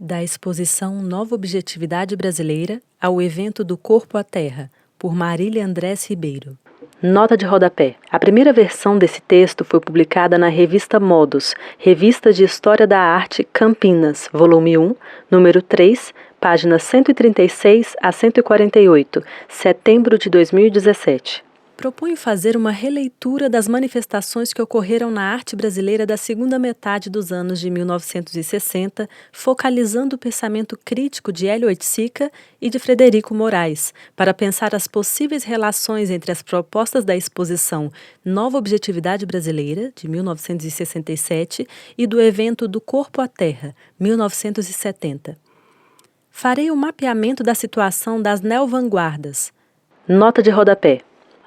Da exposição Nova Objetividade Brasileira ao evento do Corpo à Terra, por Marília Andrés Ribeiro. Nota de rodapé. A primeira versão desse texto foi publicada na revista Modos, Revista de História da Arte Campinas, volume 1, número 3, páginas 136 a 148, setembro de 2017. Proponho fazer uma releitura das manifestações que ocorreram na arte brasileira da segunda metade dos anos de 1960, focalizando o pensamento crítico de Hélio Oiticica e de Frederico Moraes, para pensar as possíveis relações entre as propostas da exposição Nova Objetividade Brasileira, de 1967, e do evento do Corpo à Terra, 1970. Farei um mapeamento da situação das neovanguardas. Nota de rodapé.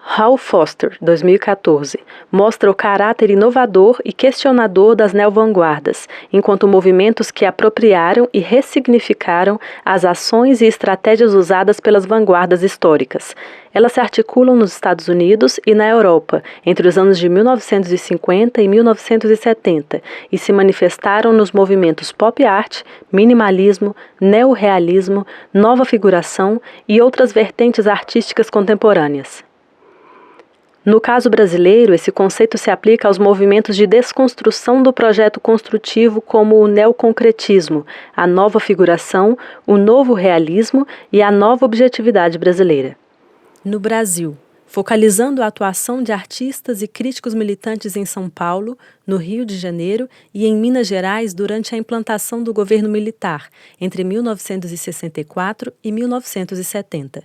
Hal Foster, 2014, mostra o caráter inovador e questionador das neovanguardas, enquanto movimentos que apropriaram e ressignificaram as ações e estratégias usadas pelas vanguardas históricas. Elas se articulam nos Estados Unidos e na Europa, entre os anos de 1950 e 1970, e se manifestaram nos movimentos pop art, minimalismo, neorrealismo, nova figuração e outras vertentes artísticas contemporâneas. No caso brasileiro, esse conceito se aplica aos movimentos de desconstrução do projeto construtivo como o neoconcretismo, a nova figuração, o novo realismo e a nova objetividade brasileira. No Brasil, focalizando a atuação de artistas e críticos militantes em São Paulo, no Rio de Janeiro e em Minas Gerais durante a implantação do governo militar, entre 1964 e 1970.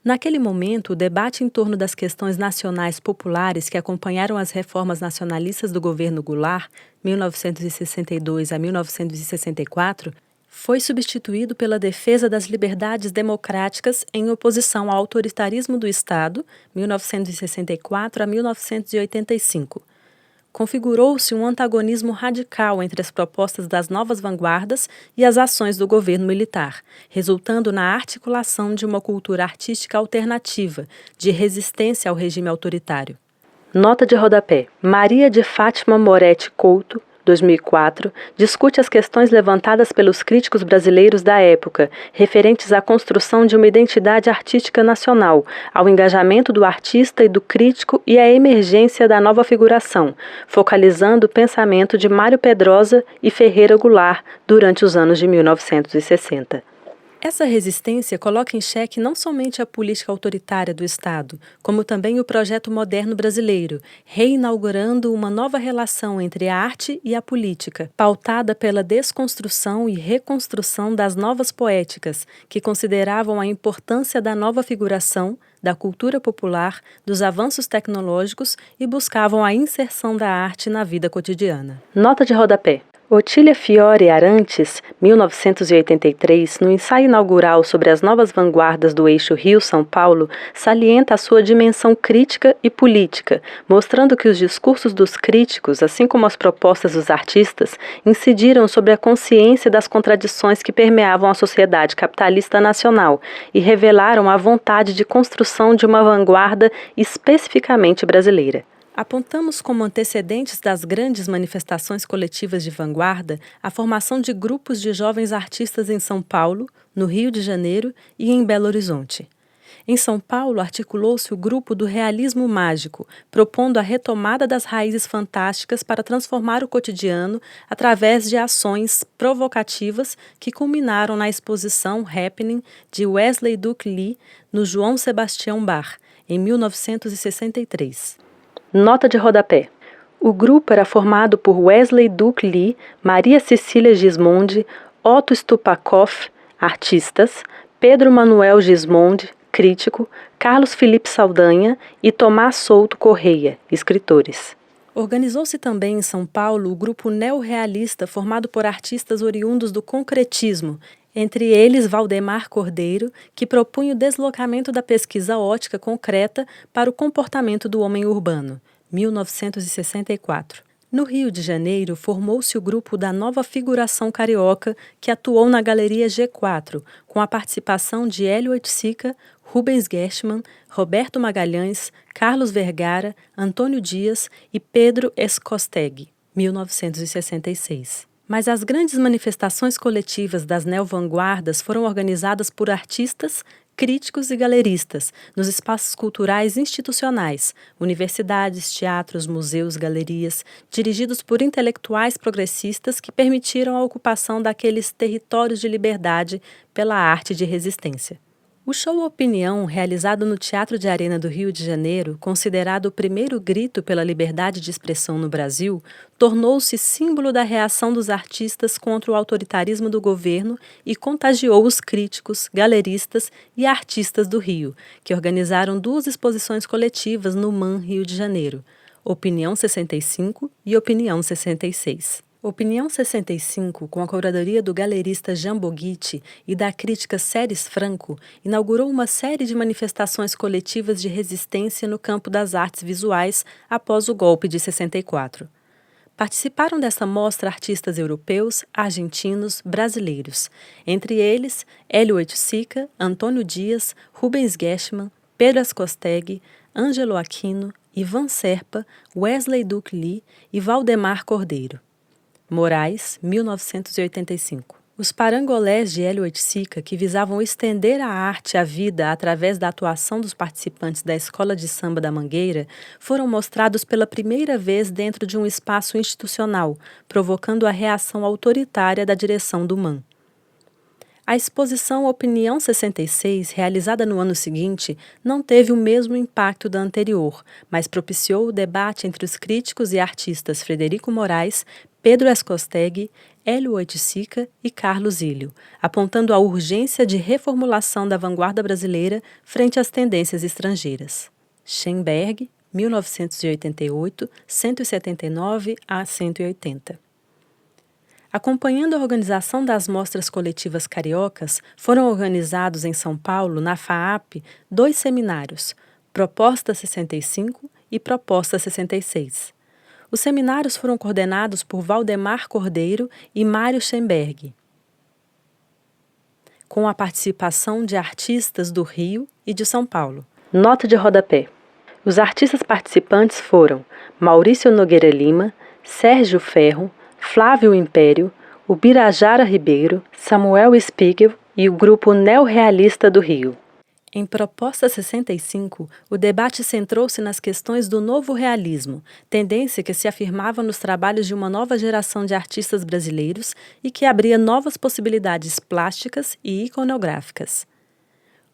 Naquele momento, o debate em torno das questões nacionais populares que acompanharam as reformas nacionalistas do governo Goulart, 1962 a 1964, foi substituído pela defesa das liberdades democráticas em oposição ao autoritarismo do Estado, 1964 a 1985. Configurou-se um antagonismo radical entre as propostas das novas vanguardas e as ações do governo militar, resultando na articulação de uma cultura artística alternativa, de resistência ao regime autoritário. Nota de rodapé. Maria de Fátima Moretti Couto, 2004, discute as questões levantadas pelos críticos brasileiros da época, referentes à construção de uma identidade artística nacional, ao engajamento do artista e do crítico e à emergência da nova figuração, focalizando o pensamento de Mário Pedrosa e Ferreira Goulart durante os anos de 1960. Essa resistência coloca em xeque não somente a política autoritária do Estado, como também o projeto moderno brasileiro, reinaugurando uma nova relação entre a arte e a política, pautada pela desconstrução e reconstrução das novas poéticas, que consideravam a importância da nova figuração, da cultura popular, dos avanços tecnológicos e buscavam a inserção da arte na vida cotidiana. Nota de rodapé. Otília Fiore Arantes, 1983, no ensaio inaugural sobre as novas vanguardas do eixo Rio-São Paulo, salienta a sua dimensão crítica e política, mostrando que os discursos dos críticos, assim como as propostas dos artistas, incidiram sobre a consciência das contradições que permeavam a sociedade capitalista nacional e revelaram a vontade de construção de uma vanguarda especificamente brasileira. Apontamos como antecedentes das grandes manifestações coletivas de vanguarda a formação de grupos de jovens artistas em São Paulo, no Rio de Janeiro e em Belo Horizonte. Em São Paulo, articulou-se o grupo do Realismo Mágico, propondo a retomada das raízes fantásticas para transformar o cotidiano através de ações provocativas que culminaram na exposição Happening de Wesley Duke Lee no João Sebastião Bach, em 1963. Nota de rodapé. O grupo era formado por Wesley Duke Lee, Maria Cecília Gismondi, Otto Stupakoff, artistas, Pedro Manuel Gismondi, crítico, Carlos Felipe Saldanha e Tomás Souto Correia, escritores. Organizou-se também em São Paulo o grupo neorrealista formado por artistas oriundos do concretismo, entre eles Valdemar Cordeiro, que propunha o deslocamento da pesquisa ótica concreta para o comportamento do homem urbano, 1964. No Rio de Janeiro, formou-se o grupo da Nova Figuração Carioca, que atuou na Galeria G4, com a participação de Hélio Oiticica, Rubens Gershman, Roberto Magalhães, Carlos Vergara, Antônio Dias e Pedro Escosteg, 1966. Mas as grandes manifestações coletivas das neovanguardas foram organizadas por artistas, críticos e galeristas, nos espaços culturais institucionais, universidades, teatros, museus, galerias, dirigidos por intelectuais progressistas que permitiram a ocupação daqueles territórios de liberdade pela arte de resistência. O show Opinião, realizado no Teatro de Arena do Rio de Janeiro, considerado o primeiro grito pela liberdade de expressão no Brasil, tornou-se símbolo da reação dos artistas contra o autoritarismo do governo e contagiou os críticos, galeristas e artistas do Rio, que organizaram 2 exposições coletivas no MAN Rio de Janeiro, Opinião 65 e Opinião 66. Opinião 65, com a curadoria do galerista Jean Boguitti e da crítica Séries Franco, inaugurou uma série de manifestações coletivas de resistência no campo das artes visuais após o golpe de 64. Participaram desta mostra artistas europeus, argentinos, brasileiros, entre eles Hélio Oiticica, Antônio Dias, Rubens Geschman, Pedro Ascosteg, Ângelo Aquino, Ivan Serpa, Wesley Duke Lee e Valdemar Cordeiro. Moraes, 1985. Os parangolés de Hélio Oiticica, que visavam estender a arte à vida através da atuação dos participantes da Escola de Samba da Mangueira, foram mostrados pela primeira vez dentro de um espaço institucional, provocando a reação autoritária da direção do MAN. A exposição Opinião 66, realizada no ano seguinte, não teve o mesmo impacto da anterior, mas propiciou o debate entre os críticos e artistas Frederico Moraes, Pedro Ascosteg, Hélio Oiticica e Carlos Ilho, apontando a urgência de reformulação da vanguarda brasileira frente às tendências estrangeiras. Schemberg, 1988, 179 a 180. Acompanhando a organização das mostras coletivas cariocas, foram organizados em São Paulo, na FAAP, 2 seminários, Proposta 65 e Proposta 66. Os seminários foram coordenados por Valdemar Cordeiro e Mário Schemberg, com a participação de artistas do Rio e de São Paulo. Nota de rodapé. Os artistas participantes foram Maurício Nogueira Lima, Sérgio Ferro, Flávio Império, Ubirajara Ribeiro, Samuel Spiegel e o grupo Neorrealista do Rio. Em Proposta 65, o debate centrou-se nas questões do novo realismo, tendência que se afirmava nos trabalhos de uma nova geração de artistas brasileiros e que abria novas possibilidades plásticas e iconográficas.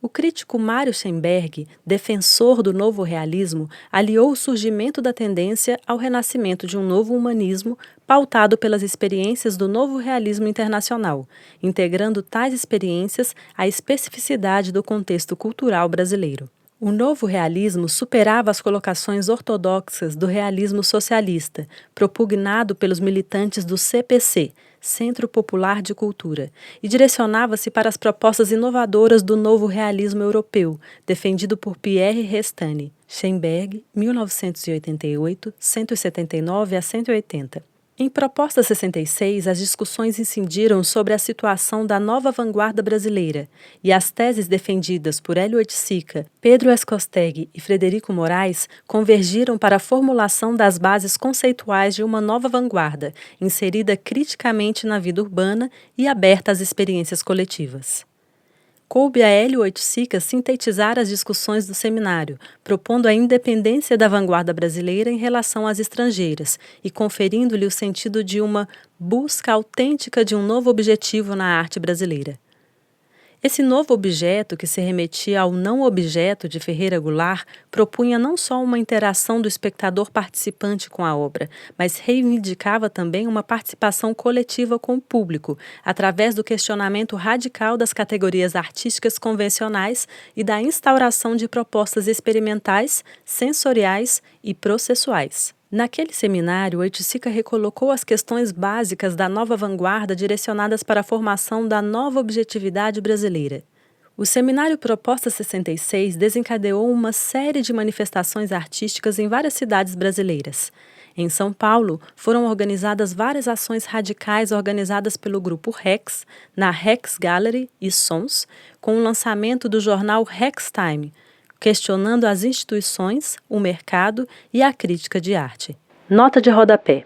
O crítico Mário Schemberg, defensor do novo realismo, aliou o surgimento da tendência ao renascimento de um novo humanismo pautado pelas experiências do novo realismo internacional, integrando tais experiências à especificidade do contexto cultural brasileiro. O novo realismo superava as colocações ortodoxas do realismo socialista, propugnado pelos militantes do CPC, Centro Popular de Cultura, e direcionava-se para as propostas inovadoras do novo realismo europeu, defendido por Pierre Restany, Schemberg, 1988, 179 a 180. Em Proposta 66, as discussões incidiram sobre a situação da nova vanguarda brasileira e as teses defendidas por Hélio Oiticica, Pedro Ascosteg e Frederico Moraes convergiram para a formulação das bases conceituais de uma nova vanguarda, inserida criticamente na vida urbana e aberta às experiências coletivas. Coube a Hélio Oiticica sintetizar as discussões do seminário, propondo a independência da vanguarda brasileira em relação às estrangeiras e conferindo-lhe o sentido de uma busca autêntica de um novo objetivo na arte brasileira. Esse novo objeto, que se remetia ao não-objeto de Ferreira Goulart, propunha não só uma interação do espectador participante com a obra, mas reivindicava também uma participação coletiva com o público, através do questionamento radical das categorias artísticas convencionais e da instauração de propostas experimentais, sensoriais e processuais. Naquele seminário, Oiticica recolocou as questões básicas da nova vanguarda direcionadas para a formação da nova objetividade brasileira. O seminário Proposta 66 desencadeou uma série de manifestações artísticas em várias cidades brasileiras. Em São Paulo, foram organizadas várias ações radicais organizadas pelo grupo Rex, na Rex Gallery e Sons, com o lançamento do jornal Rex Time, questionando as instituições, o mercado e a crítica de arte. Nota de rodapé.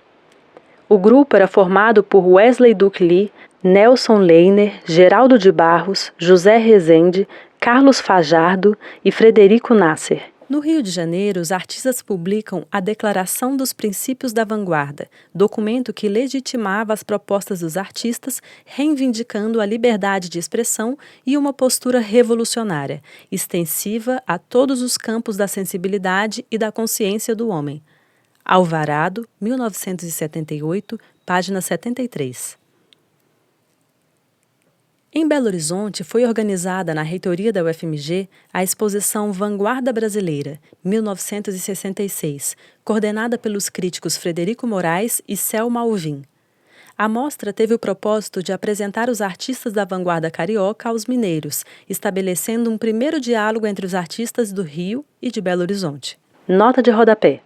O grupo era formado por Wesley Duke Lee, Nelson Leiner, Geraldo de Barros, José Rezende, Carlos Fajardo e Frederico Nasser. No Rio de Janeiro, os artistas publicam a Declaração dos Princípios da Vanguarda, documento que legitimava as propostas dos artistas, reivindicando a liberdade de expressão e uma postura revolucionária, extensiva a todos os campos da sensibilidade e da consciência do homem. Alvarado, 1978, página 73. Em Belo Horizonte, foi organizada na reitoria da UFMG a exposição Vanguarda Brasileira, 1966, coordenada pelos críticos Frederico Moraes e Selma Alvim. A mostra teve o propósito de apresentar os artistas da vanguarda carioca aos mineiros, estabelecendo um primeiro diálogo entre os artistas do Rio e de Belo Horizonte. Nota de rodapé.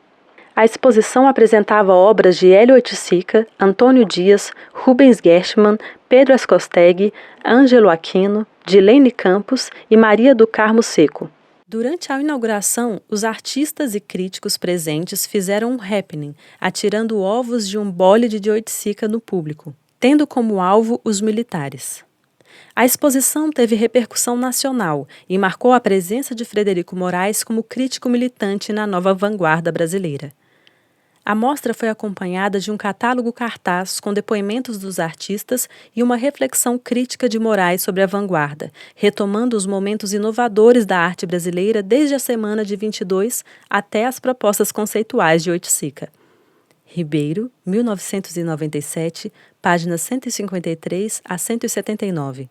A exposição apresentava obras de Hélio Oiticica, Antônio Dias, Rubens Gershman, Pedro Escosteg, Ângelo Aquino, Dilene Campos e Maria do Carmo Seco. Durante a inauguração, os artistas e críticos presentes fizeram um happening, atirando ovos de um bólido de Oiticica no público, tendo como alvo os militares. A exposição teve repercussão nacional e marcou a presença de Frederico Moraes como crítico militante na nova vanguarda brasileira. A mostra foi acompanhada de um catálogo cartaz com depoimentos dos artistas e uma reflexão crítica de Moraes sobre a vanguarda, retomando os momentos inovadores da arte brasileira desde a semana de 22 até as propostas conceituais de Oiticica. Ribeiro, 1997, páginas 153 a 179.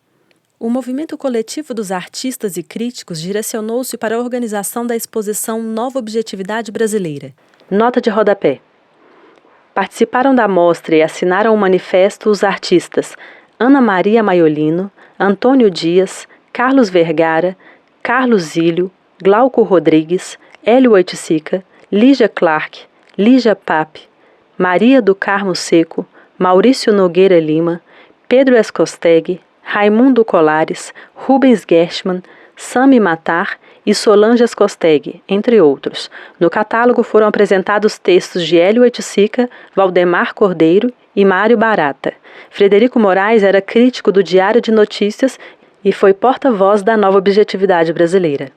O movimento coletivo dos artistas e críticos direcionou-se para a organização da exposição Nova Objetividade Brasileira. Nota de rodapé. Participaram da mostra e assinaram o manifesto os artistas Ana Maria Maiolino, Antônio Dias, Carlos Vergara, Carlos Zílio, Glauco Rodrigues, Hélio Oiticica, Lígia Clark, Lígia Pape, Maria do Carmo Seco, Maurício Nogueira Lima, Pedro Escosteg, Raimundo Colares, Rubens Gershman, Sami Matar e Solange Escosteg, entre outros. No catálogo foram apresentados textos de Hélio Oiticica, Valdemar Cordeiro e Mário Barata. Frederico Moraes era crítico do Diário de Notícias e foi porta-voz da Nova Objetividade Brasileira,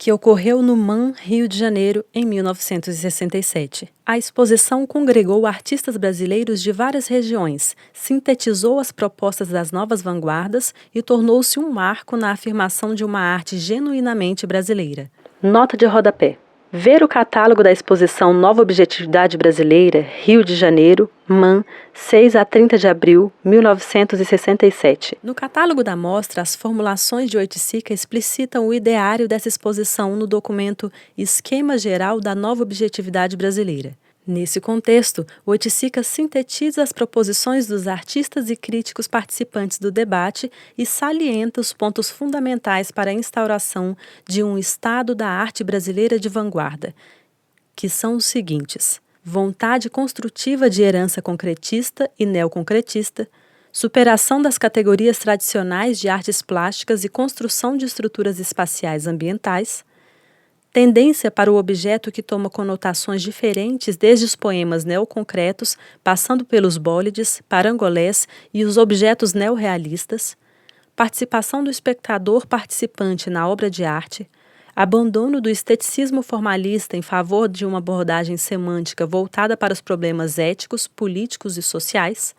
que ocorreu no MAN, Rio de Janeiro, em 1967. A exposição congregou artistas brasileiros de várias regiões, sintetizou as propostas das novas vanguardas e tornou-se um marco na afirmação de uma arte genuinamente brasileira. Nota de rodapé. Ver o catálogo da exposição Nova Objetividade Brasileira, Rio de Janeiro, MAN, 6 a 30 de abril, 1967. No catálogo da mostra, as formulações de Oiticica explicitam o ideário dessa exposição no documento Esquema Geral da Nova Objetividade Brasileira. Nesse contexto, Oiticica sintetiza as proposições dos artistas e críticos participantes do debate e salienta os pontos fundamentais para a instauração de um Estado da arte brasileira de vanguarda, que são os seguintes: vontade construtiva de herança concretista e neoconcretista, superação das categorias tradicionais de artes plásticas e construção de estruturas espaciais ambientais, tendência para o objeto que toma conotações diferentes desde os poemas neoconcretos, passando pelos bólides, parangolés e os objetos neorrealistas, participação do espectador participante na obra de arte, abandono do esteticismo formalista em favor de uma abordagem semântica voltada para os problemas éticos, políticos e sociais,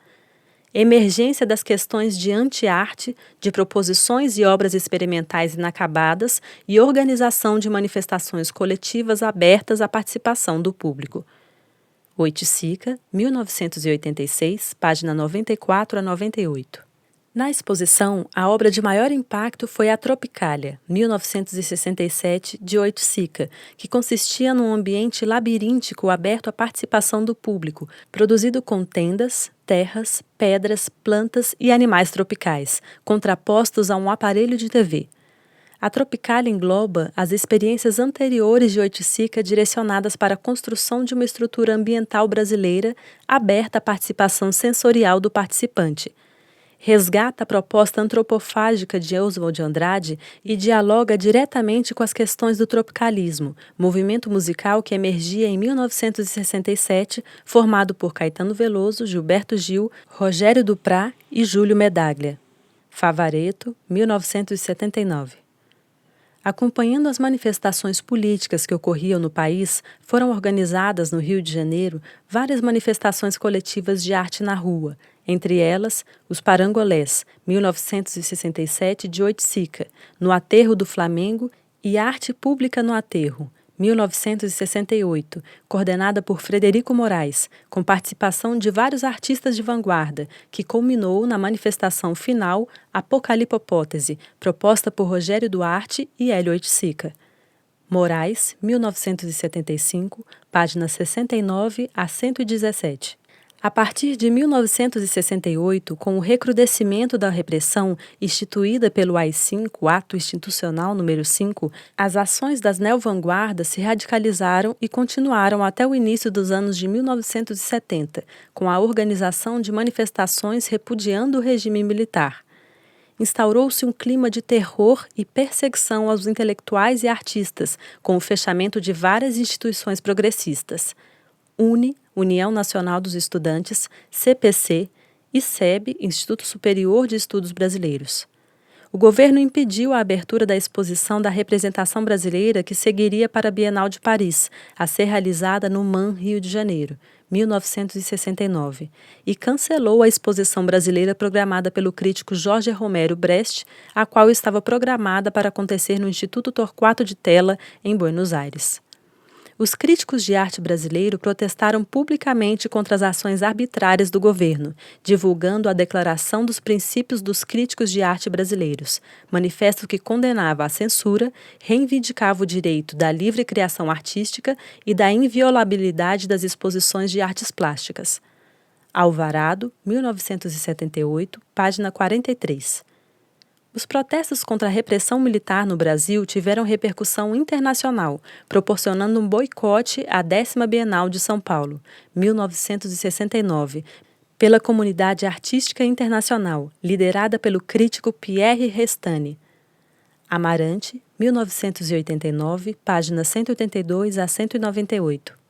emergência das questões de anti-arte, de proposições e obras experimentais inacabadas e organização de manifestações coletivas abertas à participação do público. Oiticica, 1986, página 94 a 98. Na exposição, a obra de maior impacto foi a Tropicália, 1967, de Oiticica, que consistia num ambiente labiríntico aberto à participação do público, produzido com tendas, terras, pedras, plantas e animais tropicais, contrapostos a um aparelho de TV. A Tropicália engloba as experiências anteriores de Oiticica direcionadas para a construção de uma estrutura ambiental brasileira aberta à participação sensorial do participante. resgata a proposta antropofágica de Oswald de Andrade e dialoga diretamente com as questões do tropicalismo, movimento musical que emergia em 1967, formado por Caetano Veloso, Gilberto Gil, Rogério Duprat e Júlio Medaglia. Favaretto, 1979. Acompanhando as manifestações políticas que ocorriam no país, foram organizadas no Rio de Janeiro várias manifestações coletivas de arte na rua, entre elas os Parangolés, 1967, de Oiticica, no Aterro do Flamengo, e Arte Pública no Aterro, 1968, coordenada por Frederico Moraes, com participação de vários artistas de vanguarda, que culminou na manifestação final Apocalipopótese, proposta por Rogério Duarte e Hélio Oiticica. Moraes, 1975, páginas 69 a 117. A partir de 1968, com o recrudescimento da repressão instituída pelo AI-5, Ato Institucional número 5, as ações das neovanguardas se radicalizaram e continuaram até o início dos anos de 1970, com a organização de manifestações repudiando o regime militar. Instaurou-se um clima de terror e perseguição aos intelectuais e artistas, com o fechamento de várias instituições progressistas. União Nacional dos Estudantes, CPC, ISEB, Instituto Superior de Estudos Brasileiros. O governo impediu a abertura da exposição da representação brasileira que seguiria para a Bienal de Paris, a ser realizada no MAN, Rio de Janeiro, 1969, e cancelou a exposição brasileira programada pelo crítico Jorge Romero Brest, a qual estava programada para acontecer no Instituto Torquato de Tella, em Buenos Aires. Os críticos de arte brasileiro protestaram publicamente contra as ações arbitrárias do governo, divulgando a Declaração dos Princípios dos Críticos de Arte Brasileiros, manifesto que condenava a censura, reivindicava o direito da livre criação artística e da inviolabilidade das exposições de artes plásticas. Alvarado, 1978, página 43. Os protestos contra a repressão militar no Brasil tiveram repercussão internacional, proporcionando um boicote à 10ª Bienal de São Paulo, 1969, pela comunidade artística internacional, liderada pelo crítico Pierre Restany. Amarante, 1989, páginas 182 a 198.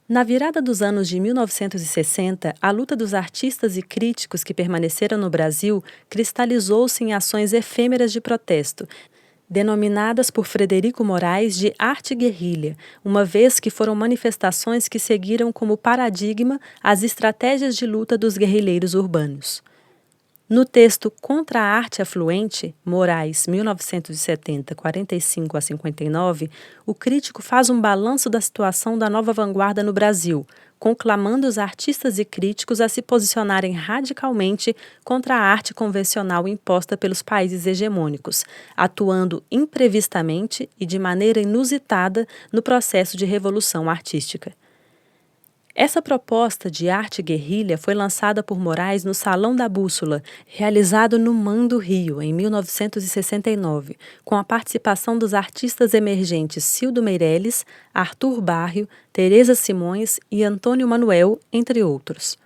Na virada dos anos de 1960, a luta dos artistas e críticos que permaneceram no Brasil cristalizou-se em ações efêmeras de protesto, denominadas por Frederico Moraes de arte guerrilha, uma vez que foram manifestações que seguiram como paradigma as estratégias de luta dos guerrilheiros urbanos. No texto Contra a Arte Afluente, Moraes, 1970, 45 a 59, o crítico faz um balanço da situação da nova vanguarda no Brasil, conclamando os artistas e críticos a se posicionarem radicalmente contra a arte convencional imposta pelos países hegemônicos, atuando imprevistamente e de maneira inusitada no processo de revolução artística. Essa proposta de arte guerrilha foi lançada por Moraes no Salão da Bússola, realizado no MAN do Rio, em 1969, com a participação dos artistas emergentes Cildo Meirelles, Arthur Barrio, Tereza Simões e Antônio Manuel, entre outros.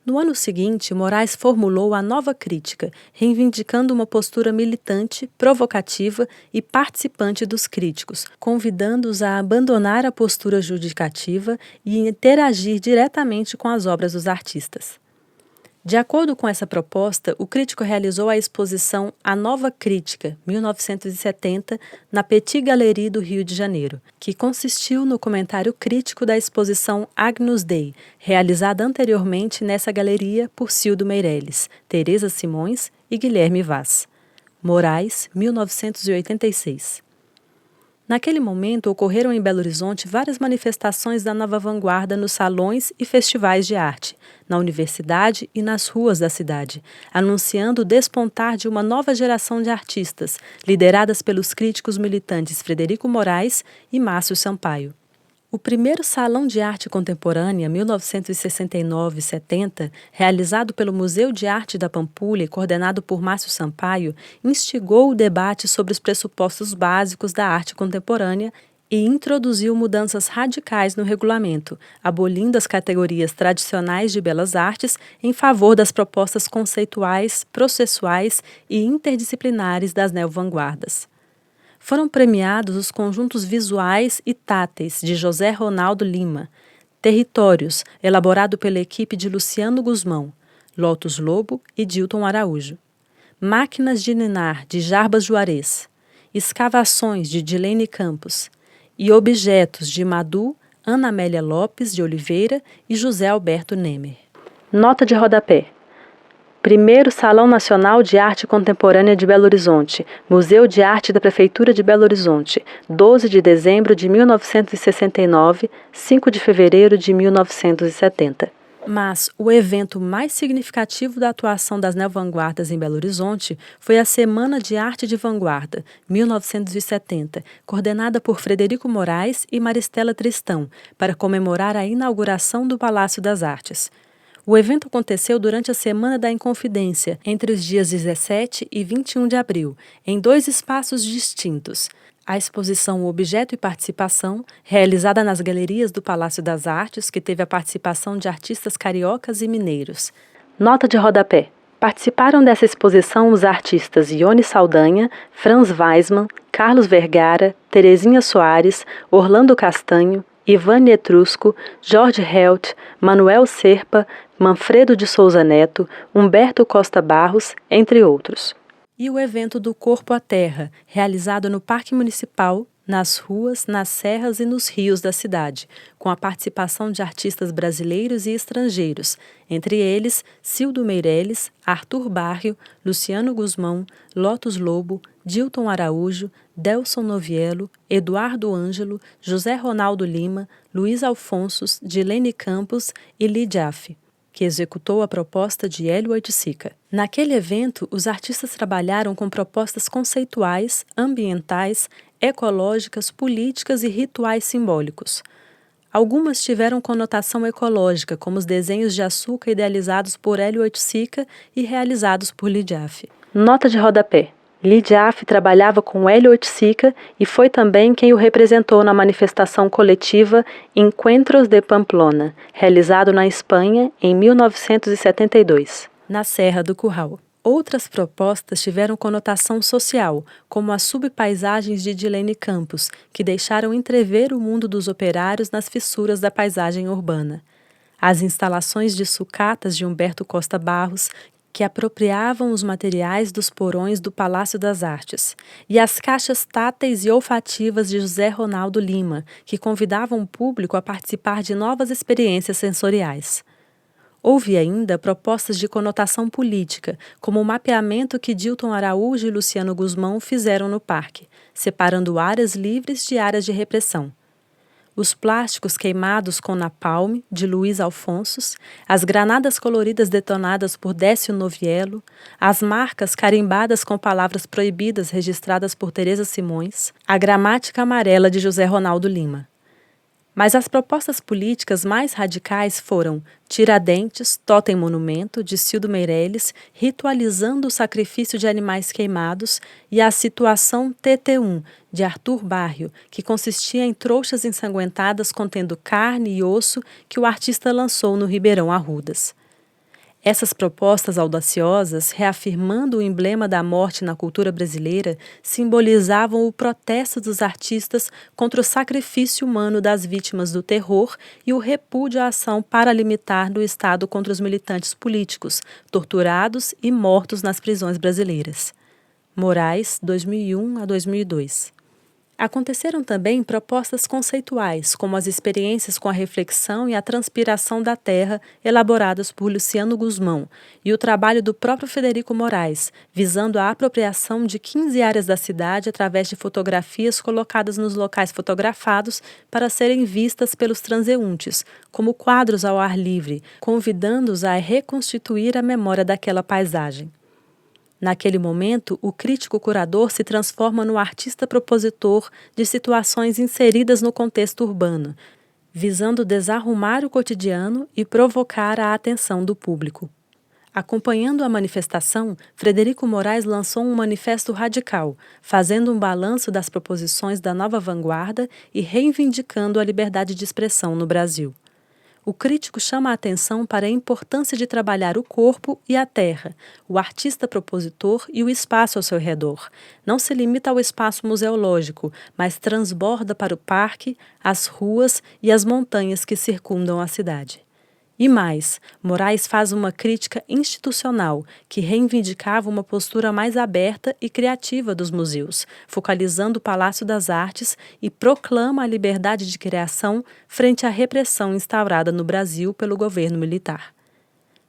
No ano seguinte, Moraes formulou a nova crítica, reivindicando uma postura militante, provocativa e participante dos críticos, convidando-os a abandonar a postura judicativa e interagir diretamente com as obras dos artistas. De acordo com essa proposta, o crítico realizou a exposição A Nova Crítica, 1970, na Petit Galerie do Rio de Janeiro, que consistiu no comentário crítico da exposição Agnus Dei, realizada anteriormente nessa galeria por Cildo Meirelles, Tereza Simões e Guilherme Vaz. Moraes, 1986. Naquele momento, ocorreram em Belo Horizonte várias manifestações da nova vanguarda nos salões e festivais de arte, na universidade e nas ruas da cidade, anunciando o despontar de uma nova geração de artistas, lideradas pelos críticos militantes Frederico Moraes e Márcio Sampaio. O primeiro Salão de Arte Contemporânea, 1969-70, realizado pelo Museu de Arte da Pampulha e coordenado por Márcio Sampaio, instigou o debate sobre os pressupostos básicos da arte contemporânea e introduziu mudanças radicais no regulamento, abolindo as categorias tradicionais de belas artes em favor das propostas conceituais, processuais e interdisciplinares das neovanguardas. Foram premiados os conjuntos visuais e táteis de José Ronaldo Lima, Territórios, elaborado pela equipe de Luciano Guzmão, Lotus Lobo e Dilton Araújo, Máquinas de Ninar, de Jarbas Juarez, Escavações, de Dilene Campos, e Objetos, de Madu, Ana Amélia Lopes de Oliveira e José Alberto Nemer. Nota de rodapé. Primeiro Salão Nacional de Arte Contemporânea de Belo Horizonte, Museu de Arte da Prefeitura de Belo Horizonte, 12 de dezembro de 1969, 5 de fevereiro de 1970. Mas o evento mais significativo da atuação das neovanguardas em Belo Horizonte foi a Semana de Arte de Vanguarda, 1970, coordenada por Frederico Moraes e Maristela Tristão, para comemorar a inauguração do Palácio das Artes. O evento aconteceu durante a Semana da Inconfidência, entre os dias 17 e 21 de abril, em 2 espaços distintos. A exposição Objeto e Participação, realizada nas galerias do Palácio das Artes, que teve a participação de artistas cariocas e mineiros. Nota de rodapé. Participaram dessa exposição os artistas Ione Saldanha, Franz Weismann, Carlos Vergara, Terezinha Soares, Orlando Castanho, Ivane Etrusco, Jorge Helt, Manuel Serpa, Manfredo de Souza Neto, Humberto Costa Barros, entre outros. E o evento do Corpo à Terra, realizado no Parque Municipal, nas ruas, nas serras e nos rios da cidade, com a participação de artistas brasileiros e estrangeiros, entre eles Cildo Meireles, Arthur Barrio, Luciano Guzmão, Lotus Lobo, Dilton Araújo, Delson Noviello, Eduardo Ângelo, José Ronaldo Lima, Luiz Alfonsos, Dilene Campos e Lidiaf, que executou a proposta de Hélio Oiticica. Naquele evento, os artistas trabalharam com propostas conceituais, ambientais, ecológicas, políticas e rituais simbólicos. Algumas tiveram conotação ecológica, como os desenhos de açúcar idealizados por Hélio Oiticica e realizados por Lidiaf. Nota de rodapé. Lidiaf trabalhava com Hélio Oiticica e foi também quem o representou na manifestação coletiva Encuentros de Pamplona, realizado na Espanha em 1972, na Serra do Curral. Outras propostas tiveram conotação social, como as subpaisagens de Dilene Campos, que deixaram entrever o mundo dos operários nas fissuras da paisagem urbana. As instalações de sucatas de Humberto Costa Barros, que apropriavam os materiais dos porões do Palácio das Artes, e as caixas táteis e olfativas de José Ronaldo Lima, que convidavam o público a participar de novas experiências sensoriais. Houve ainda propostas de conotação política, como o mapeamento que Dilton Araújo e Luciano Guzmão fizeram no parque, separando áreas livres de áreas de repressão. Os plásticos queimados com napalm, de Luiz Alfonsos, as granadas coloridas detonadas por Décio Noviello, as marcas carimbadas com palavras proibidas registradas por Teresa Simões, a gramática amarela de José Ronaldo Lima. Mas as propostas políticas mais radicais foram Tiradentes, Totem Monumento, de Cildo Meireles, ritualizando o sacrifício de animais queimados, e a Situação TT1, de Arthur Barrio, que consistia em trouxas ensanguentadas contendo carne e osso que o artista lançou no Ribeirão Arrudas. Essas propostas audaciosas, reafirmando o emblema da morte na cultura brasileira, simbolizavam o protesto dos artistas contra o sacrifício humano das vítimas do terror e o repúdio à ação paralimitar do Estado contra os militantes políticos, torturados e mortos nas prisões brasileiras. Moraes, 2001 a 2002. Aconteceram também propostas conceituais, como as experiências com a reflexão e a transpiração da terra, elaboradas por Luciano Guzmão, e o trabalho do próprio Frederico Moraes, visando a apropriação de 15 áreas da cidade através de fotografias colocadas nos locais fotografados para serem vistas pelos transeuntes, como quadros ao ar livre, convidando-os a reconstituir a memória daquela paisagem. Naquele momento, o crítico-curador se transforma no artista propositor de situações inseridas no contexto urbano, visando desarrumar o cotidiano e provocar a atenção do público. Acompanhando a manifestação, Frederico Moraes lançou um manifesto radical, fazendo um balanço das proposições da nova vanguarda e reivindicando a liberdade de expressão no Brasil. O crítico chama a atenção para a importância de trabalhar o corpo e a terra, o artista propositor e o espaço ao seu redor. Não se limita ao espaço museológico, mas transborda para o parque, as ruas e as montanhas que circundam a cidade. E mais, Moraes faz uma crítica institucional que reivindicava uma postura mais aberta e criativa dos museus, focalizando o Palácio das Artes e proclama a liberdade de criação frente à repressão instaurada no Brasil pelo governo militar.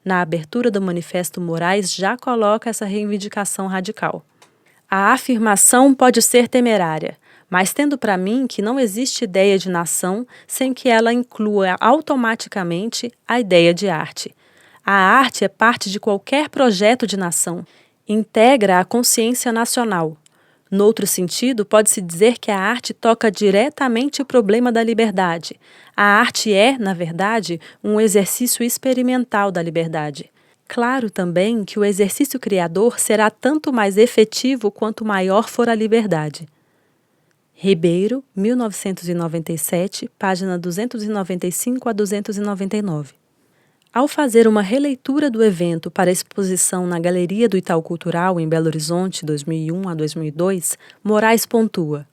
Na abertura do manifesto, Moraes já coloca essa reivindicação radical. A afirmação pode ser temerária, mas tendo para mim que não existe ideia de nação sem que ela inclua automaticamente a ideia de arte. A arte é parte de qualquer projeto de nação, integra a consciência nacional. Noutro sentido, pode-se dizer que a arte toca diretamente o problema da liberdade. A arte é, na verdade, um exercício experimental da liberdade. Claro também que o exercício criador será tanto mais efetivo quanto maior for a liberdade. Ribeiro, 1997, página 295 a 299. Ao fazer uma releitura do evento para exposição na Galeria do Itaú Cultural, em Belo Horizonte, 2001 a 2002, Moraes pontua: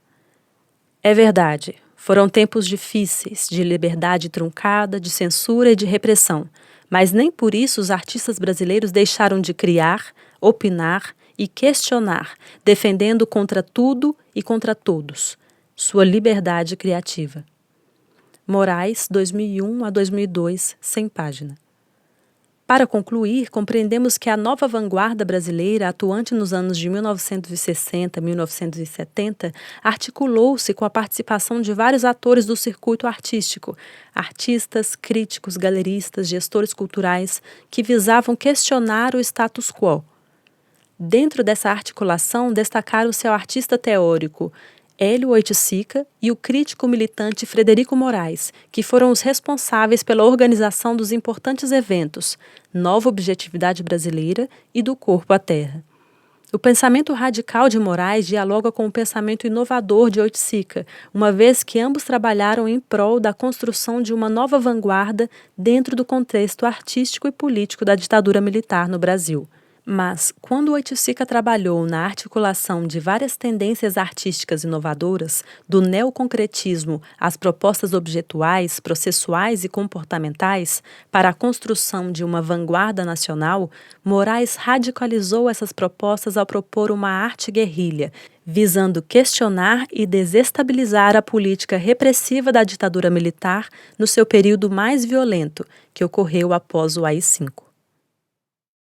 é verdade, foram tempos difíceis, de liberdade truncada, de censura e de repressão, mas nem por isso os artistas brasileiros deixaram de criar, opinar e questionar, defendendo contra tudo e contra todos sua liberdade criativa. Moraes, 2001 a 2002, 100 páginas. Para concluir, compreendemos que a nova vanguarda brasileira, atuante nos anos de 1960 a 1970, articulou-se com a participação de vários atores do circuito artístico, artistas, críticos, galeristas, gestores culturais, que visavam questionar o status quo. Dentro dessa articulação, destacaram o seu artista teórico, Hélio Oiticica, e o crítico militante Frederico Moraes, que foram os responsáveis pela organização dos importantes eventos Nova Objetividade Brasileira e do Corpo à Terra. O pensamento radical de Moraes dialoga com o pensamento inovador de Oiticica, uma vez que ambos trabalharam em prol da construção de uma nova vanguarda dentro do contexto artístico e político da ditadura militar no Brasil. Mas, quando Oiticica trabalhou na articulação de várias tendências artísticas inovadoras, do neoconcretismo às propostas objetuais, processuais e comportamentais, para a construção de uma vanguarda nacional, Moraes radicalizou essas propostas ao propor uma arte guerrilha, visando questionar e desestabilizar a política repressiva da ditadura militar no seu período mais violento, que ocorreu após o AI-5.